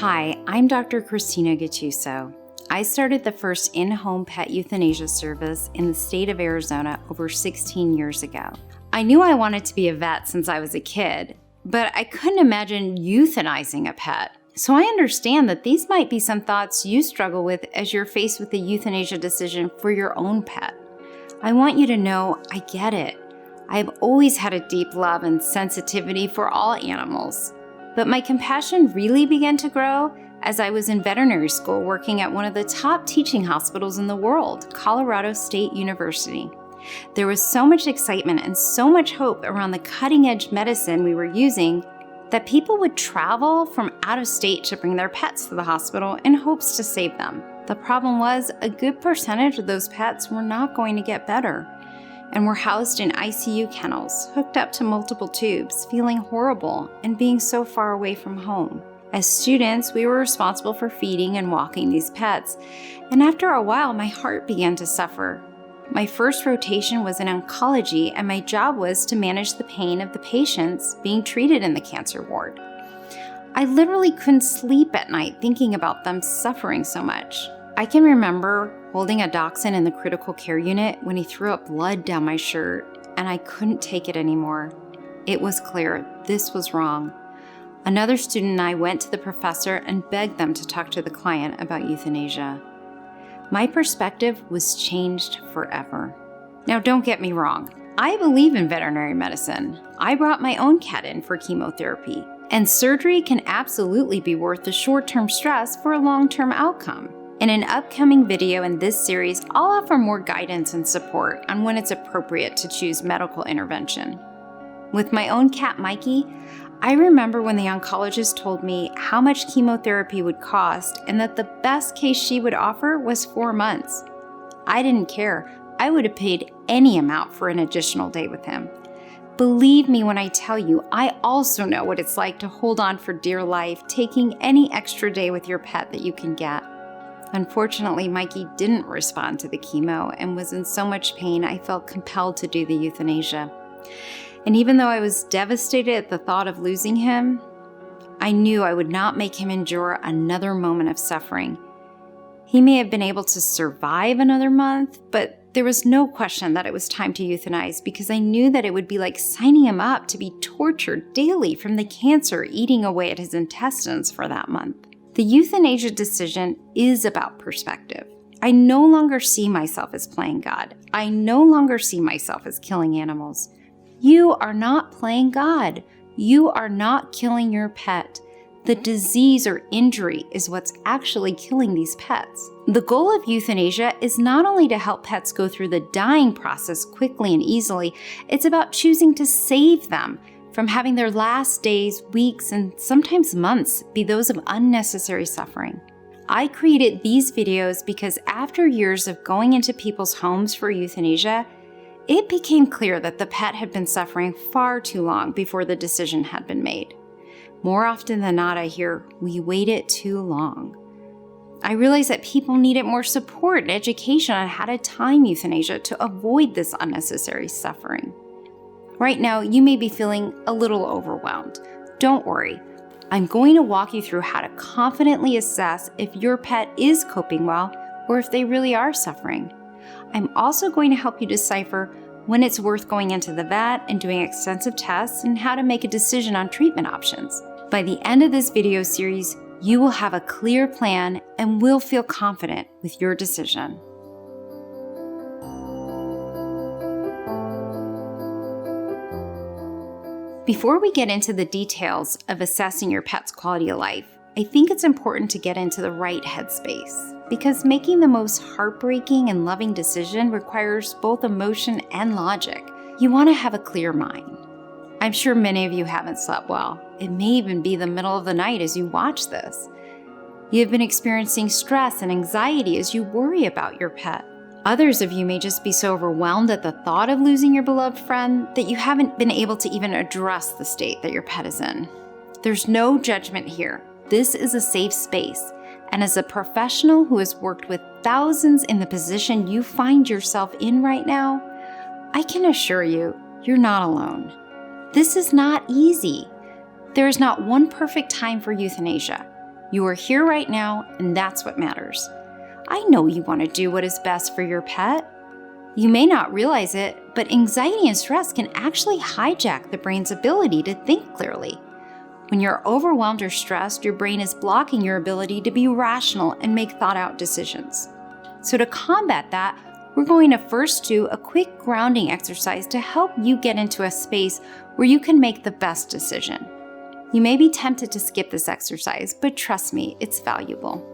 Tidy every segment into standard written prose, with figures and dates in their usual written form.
Hi, I'm Dr. Christina Gattuso. I started the first in-home pet euthanasia service in the state of Arizona over 16 years ago. I knew I wanted to be a vet since I was a kid, but I couldn't imagine euthanizing a pet. So I understand that these might be some thoughts you struggle with as you're faced with a euthanasia decision for your own pet. I want you to know I get it. I've always had a deep love and sensitivity for all animals. But my compassion really began to grow as I was in veterinary school working at one of the top teaching hospitals in the world, Colorado State University. There was so much excitement and so much hope around the cutting-edge medicine we were using that people would travel from out of state to bring their pets to the hospital in hopes to save them. The problem was a good percentage of those pets were not going to get better and were housed in ICU kennels, hooked up to multiple tubes, feeling horrible and being so far away from home. As students, we were responsible for feeding and walking these pets, and after a while, my heart began to suffer. My first rotation was in oncology, and my job was to manage the pain of the patients being treated in the cancer ward. I literally couldn't sleep at night thinking about them suffering so much. I can remember holding a dachshund in the critical care unit when he threw up blood down my shirt, and I couldn't take it anymore. It was clear this was wrong. Another student and I went to the professor and begged them to talk to the client about euthanasia. My perspective was changed forever. Now, don't get me wrong. I believe in veterinary medicine. I brought my own cat in for chemotherapy, and surgery can absolutely be worth the short-term stress for a long-term outcome. In an upcoming video in this series, I'll offer more guidance and support on when it's appropriate to choose medical intervention. With my own cat, Mikey, I remember when the oncologist told me how much chemotherapy would cost and that the best case she would offer was 4 months. I didn't care. I would have paid any amount for an additional day with him. Believe me when I tell you, I also know what it's like to hold on for dear life, taking any extra day with your pet that you can get. Unfortunately, Mikey didn't respond to the chemo and was in so much pain I felt compelled to do the euthanasia. And even though I was devastated at the thought of losing him, I knew I would not make him endure another moment of suffering. He may have been able to survive another month, but there was no question that it was time to euthanize because I knew that it would be like signing him up to be tortured daily from the cancer eating away at his intestines for that month. The euthanasia decision is about perspective. I no longer see myself as playing God. I no longer see myself as killing animals. You are not playing God. You are not killing your pet. The disease or injury is what's actually killing these pets. The goal of euthanasia is not only to help pets go through the dying process quickly and easily, it's about choosing to save them from having their last days, weeks, and sometimes months be those of unnecessary suffering. I created these videos because after years of going into people's homes for euthanasia, it became clear that the pet had been suffering far too long before the decision had been made. More often than not, I hear, "We waited too long." I realize that people needed more support and education on how to time euthanasia to avoid this unnecessary suffering. Right now, you may be feeling a little overwhelmed. Don't worry. I'm going to walk you through how to confidently assess if your pet is coping well or if they really are suffering. I'm also going to help you decipher when it's worth going into the vet and doing extensive tests and how to make a decision on treatment options. By the end of this video series, you will have a clear plan and will feel confident with your decision. Before we get into the details of assessing your pet's quality of life, I think it's important to get into the right headspace because making the most heartbreaking and loving decision requires both emotion and logic. You want to have a clear mind. I'm sure many of you haven't slept well. It may even be the middle of the night as you watch this. You have been experiencing stress and anxiety as you worry about your pet. Others of you may just be so overwhelmed at the thought of losing your beloved friend that you haven't been able to even address the state that your pet is in. There's no judgment here. This is a safe space. And as a professional who has worked with thousands in the position you find yourself in right now, I can assure you, you're not alone. This is not easy. There is not one perfect time for euthanasia. You are here right now, and that's what matters. I know you want to do what is best for your pet. You may not realize it, but anxiety and stress can actually hijack the brain's ability to think clearly. When you're overwhelmed or stressed, your brain is blocking your ability to be rational and make thought-out decisions. So to combat that, we're going to first do a quick grounding exercise to help you get into a space where you can make the best decision. You may be tempted to skip this exercise, but trust me, it's valuable.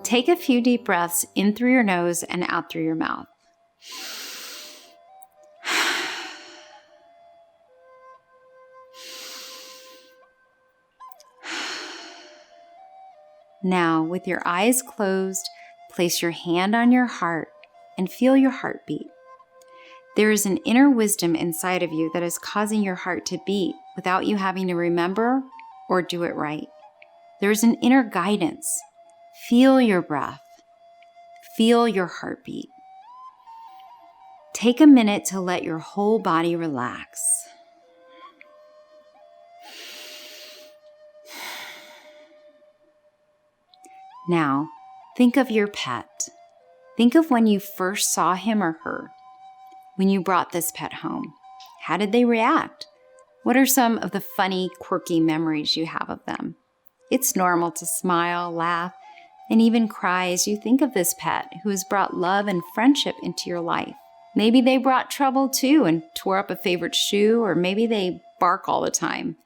Take a few deep breaths in through your nose and out through your mouth. Now, with your eyes closed, place your hand on your heart and feel your heartbeat. There is an inner wisdom inside of you that is causing your heart to beat without you having to remember or do it right. There is an inner guidance. Feel your breath. Feel your heartbeat. Take a minute to let your whole body relax. Now, think of your pet. Think of when you first saw him or her. When you brought this pet home, how did they react? What are some of the funny, quirky memories you have of them? It's normal to smile, laugh, and even cry as you think of this pet who has brought love and friendship into your life. Maybe they brought trouble too and tore up a favorite shoe, or maybe they bark all the time.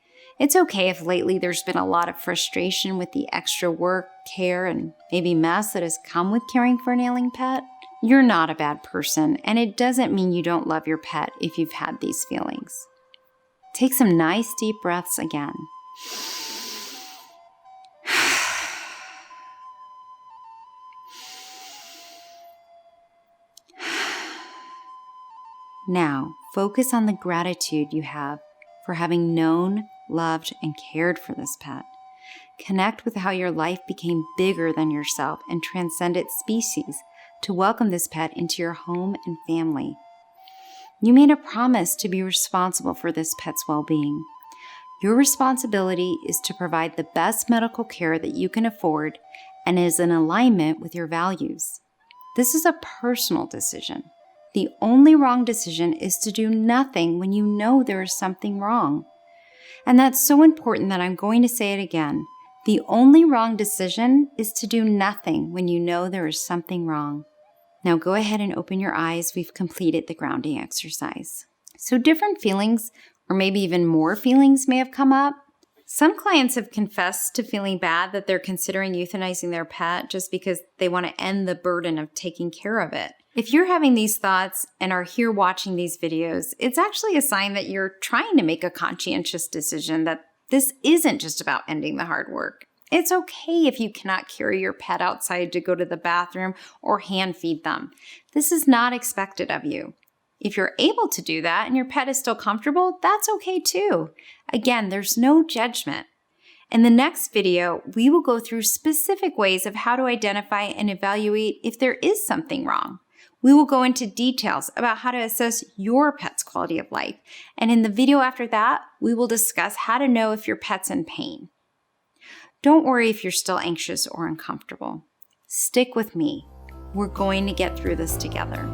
It's okay if lately there's been a lot of frustration with the extra work, care, and maybe mess that has come with caring for an ailing pet. You're not a bad person, and it doesn't mean you don't love your pet if you've had these feelings. Take some nice deep breaths again. Now, focus on the gratitude you have for having known, loved, and cared for this pet. Connect with how your life became bigger than yourself and transcended species to welcome this pet into your home and family. You made a promise to be responsible for this pet's well-being. Your responsibility is to provide the best medical care that you can afford and is in alignment with your values. This is a personal decision. The only wrong decision is to do nothing when you know there is something wrong. And that's so important that I'm going to say it again. The only wrong decision is to do nothing when you know there is something wrong. Now go ahead and open your eyes. We've completed the grounding exercise. So different feelings, or maybe even more feelings, may have come up. Some clients have confessed to feeling bad that they're considering euthanizing their pet just because they want to end the burden of taking care of it. If you're having these thoughts and are here watching these videos, it's actually a sign that you're trying to make a conscientious decision that this isn't just about ending the hard work. It's okay if you cannot carry your pet outside to go to the bathroom or hand feed them. This is not expected of you. If you're able to do that and your pet is still comfortable, that's okay too. Again, there's no judgment. In the next video, we will go through specific ways of how to identify and evaluate if there is something wrong. We will go into details about how to assess your pet's quality of life. And in the video after that, we will discuss how to know if your pet's in pain. Don't worry if you're still anxious or uncomfortable. Stick with me. We're going to get through this together.